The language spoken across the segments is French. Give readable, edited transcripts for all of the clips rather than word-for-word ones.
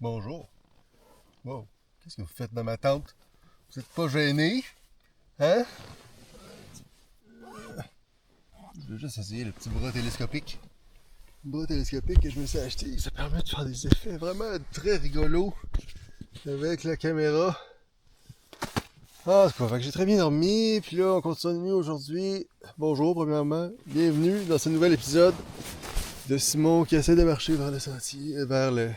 Bonjour. Wow. Qu'est-ce que vous faites dans ma tente? Vous êtes pas gêné? Hein? Je vais juste essayer le petit bras télescopique. Le bras télescopique que je me suis acheté, ça permet de faire des effets vraiment très rigolos avec la caméra. Ah, c'est quoi? Fait que j'ai très bien dormi, puis là, on continue aujourd'hui. Bonjour, premièrement. Bienvenue dans ce nouvel épisode de Simon qui essaie de marcher vers le sentier, vers le...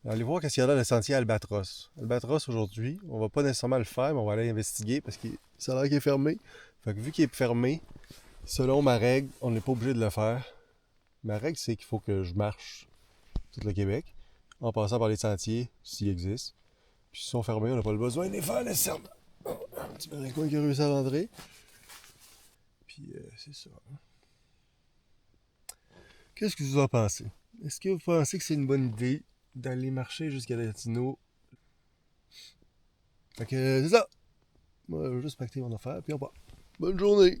Allez voir qu'est-ce qu'il y a dans le sentier Albatros. Albatros, aujourd'hui, on va pas nécessairement le faire, mais on va aller investiguer parce que ça a l'air qu'il est fermé. Fait que vu qu'il est fermé, selon ma règle, on n'est pas obligé de le faire. Ma règle, c'est qu'il faut que je marche tout le Québec, en passant par les sentiers, s'ils existent. Puis s'ils sont fermés, on n'a pas le besoin de les faire nécessairement. Un petit coin qui a réussi à rentrer. Puis c'est ça. Qu'est-ce que vous en pensez? Est-ce que vous pensez que c'est une bonne idée d'aller marcher jusqu'à Gatineau? Fait que c'est ça. Moi, je vais juste pacter mon affaire, puis on part. Bonne journée!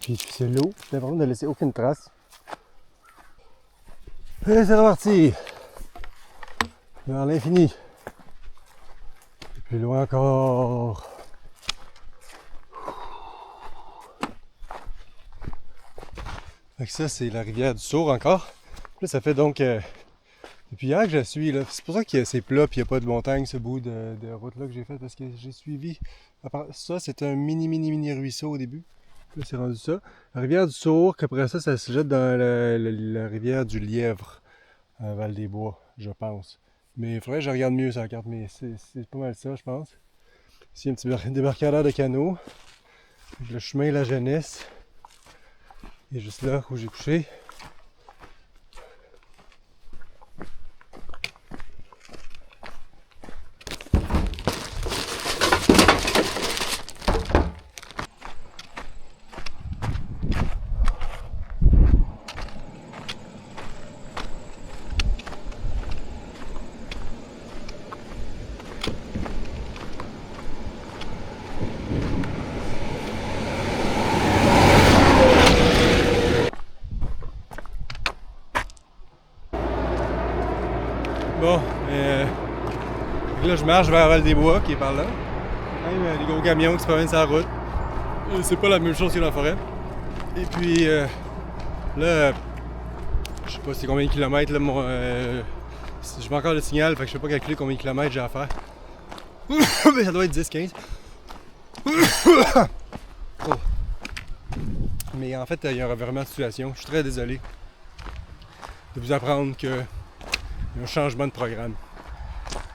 Puis c'est l'eau, j'ai l'impression de ne laisser aucune trace. Et c'est reparti! Vers l'infini. Et plus loin encore. Fait que ça, c'est la rivière du Sourd encore. Là, ça fait donc depuis hier que je la suis là. C'est pour ça que c'est plat et il n'y a pas de montagne ce bout de route là que j'ai fait parce que j'ai suivi. Ça, c'était un mini ruisseau au début. Là, c'est rendu ça. La rivière du Sourd, qu'après ça, ça se jette dans la rivière du Lièvre, à Val-des-Bois, je pense. Mais il faudrait que je regarde mieux sur la carte, mais c'est pas mal ça, je pense. Ici, un petit débarcadère de canot. Le chemin La Jeunesse. Et juste là où j'ai couché. Bon, là je marche vers Val-des-Bois qui est par là. Même les gros camions qui se promènent sur la route. C'est pas la même chose que dans la forêt. Et puis là, je sais pas c'est combien de kilomètres là, je vois encore le signal, fait que je sais pas calculer combien de kilomètres j'ai à faire. Mais ça doit être 10-15. Oh. Mais en fait, il y a un revirement de situation. Je suis très désolé de vous apprendre que y a un changement de programme.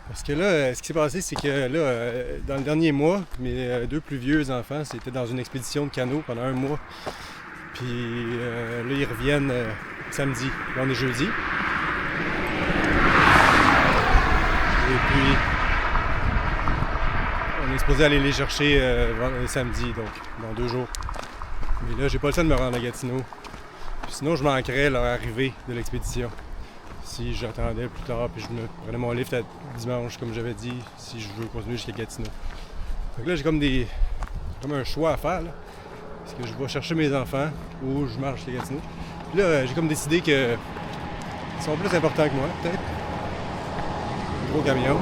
Parce que là, ce qui s'est passé, c'est que là, dans le dernier mois, mes deux plus vieux enfants, c'était dans une expédition de canot pendant un mois. Puis là, ils reviennent samedi. Là, on est jeudi. Et puis, on est supposé aller les chercher samedi, donc dans 2 jours. Mais là, j'ai pas le temps de me rendre à Gatineau. Puis sinon, je manquerais leur arrivée de l'expédition. Si j'attendais plus tard, puis je me prenais mon lift à dimanche, comme j'avais dit, si je veux continuer jusqu'à Gatineau. Donc là, j'ai comme un choix à faire, là. Est-ce que je vais chercher mes enfants ou je marche jusqu'à Gatineau? Puis là, j'ai comme décidé qu'ils sont plus importants que moi, peut-être. Gros camion.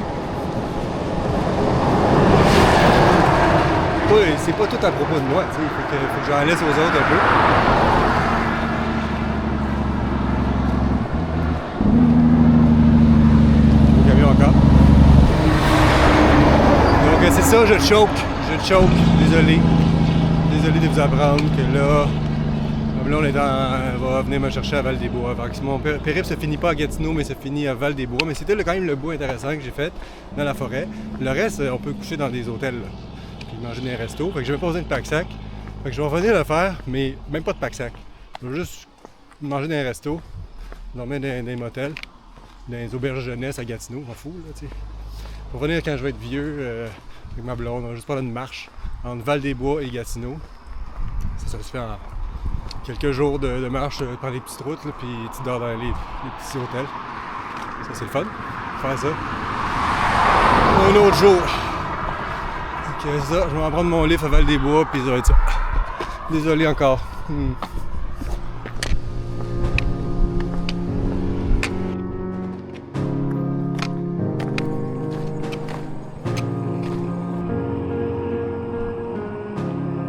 Oui, c'est pas tout à propos de moi, tu sais. Faut que j'en laisse aux autres un peu. Donc c'est ça, je choke, désolé de vous apprendre que là, comme là on va venir me chercher à Val-des-Bois. Mon périple se finit pas à Gatineau, mais se finit à Val-des-Bois, mais c'était quand même le bout intéressant que j'ai fait dans la forêt. Le reste, on peut coucher dans des hôtels, là, puis manger dans les restos, fait que j'ai même pas besoin de pack-sac. Fait que je vais revenir le faire, mais même pas de pack-sac. Je vais juste manger dans les restos, dormir dans des motels, dans les auberges jeunesse à Gatineau, m'en fous, là, tu sais. Pour venir quand je vais être vieux, avec ma blonde, on va juste prendre une marche entre Val-des-Bois et Gatineau. Ça se fait en quelques jours de marche par les petites routes, là, puis tu dors dans les petits hôtels. Ça, c'est le fun, faire ça. Un autre jour. Ok, ça, je vais en prendre mon livre à Val-des-Bois, puis ça va être ça. Désolé encore.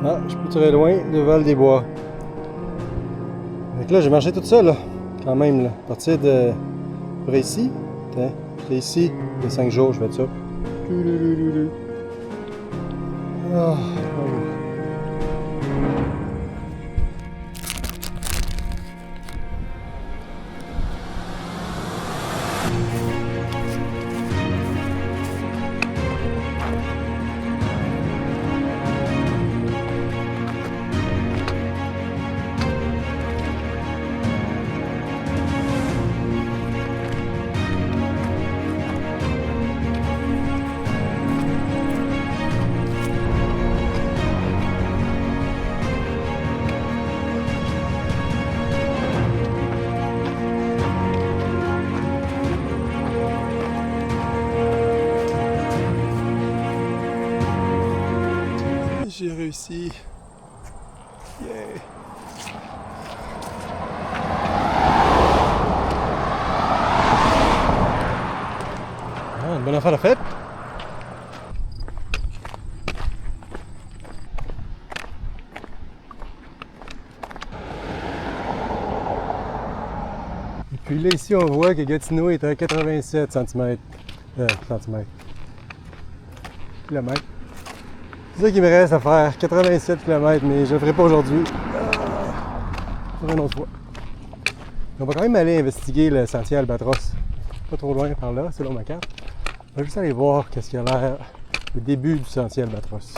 Ah, je suis plus très loin de Val-des-Bois. Donc là, j'ai marché tout ça, là, quand même, là. À partir de... Par ici. Tiens, j'étais ici, il y a 5 jours, je fais ça. Ah, j'ai réussi. Yeah. Ah, une bonne affaire de fête. Et puis là, ici, on voit que Gatineau est à 87 cm. Kilomètres. C'est ça qu'il me reste à faire, 87 km, mais je le ferai pas aujourd'hui. Je ferai une autre fois. On va quand même aller investiguer le sentier Albatros. Pas trop loin par là, selon ma carte. On va juste aller voir qu'est-ce qu'il a l'air le début du sentier Albatros.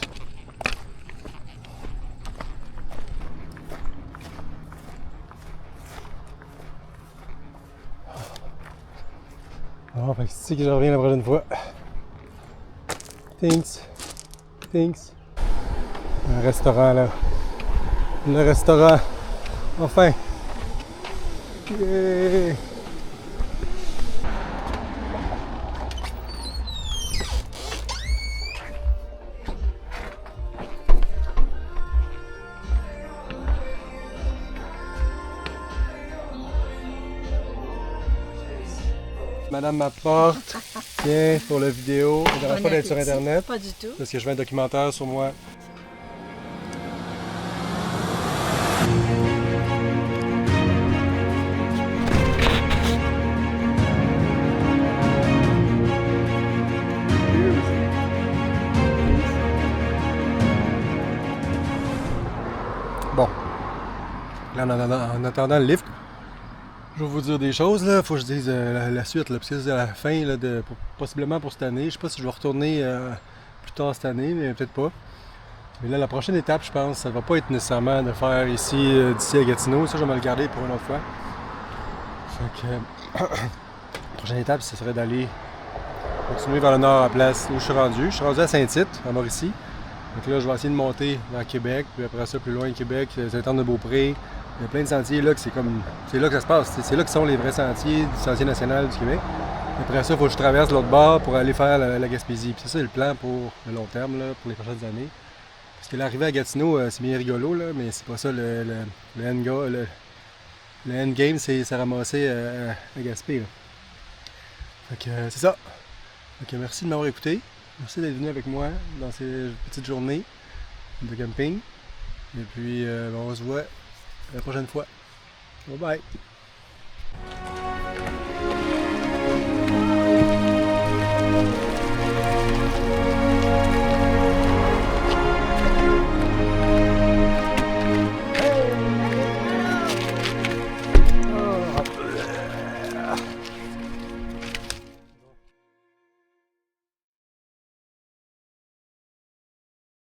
Bon, fait que c'est ici que je reviens la prochaine fois. Thanks. Un restaurant là. Le restaurant. Enfin. Yeah. Madame m'apporte. Tiens, pour la vidéo. Ça ne dérange pas d'être sur Internet. Pas du tout. Parce que je fais un documentaire sur moi. Bon. Là, en attendant le lift, je vais vous dire des choses, là. Faut que je dise la suite, là, parce que c'est à la fin, là, possiblement pour cette année. Je sais pas si je vais retourner plus tard cette année, mais peut-être pas. Mais là, la prochaine étape, je pense, ça va pas être nécessairement de faire ici, d'ici à Gatineau. Ça, je vais me le garder pour une autre fois. Fait que, la prochaine étape, ce serait d'aller continuer vers le nord à la place où je suis rendu. Je suis rendu à Saint-Tite, à Mauricie. Donc là, je vais essayer de monter vers Québec, puis après ça, plus loin Québec, Saint-Anne-de-Beaupré. Il y a plein de sentiers là que c'est là que ça se passe. C'est là que sont les vrais sentiers du Sentier national du Québec. Après ça, il faut que je traverse l'autre bord pour aller faire la Gaspésie. Puis ça, c'est le plan pour le long terme, là, pour les prochaines années. Parce que l'arrivée à Gatineau, c'est bien rigolo, là, mais c'est pas ça le endgame, c'est se ramasser à Gaspé. Là. Fait que c'est ça. Fait que merci de m'avoir écouté. Merci d'être venu avec moi dans ces petites journées de camping. Et puis, on se voit la prochaine fois. Bye bye!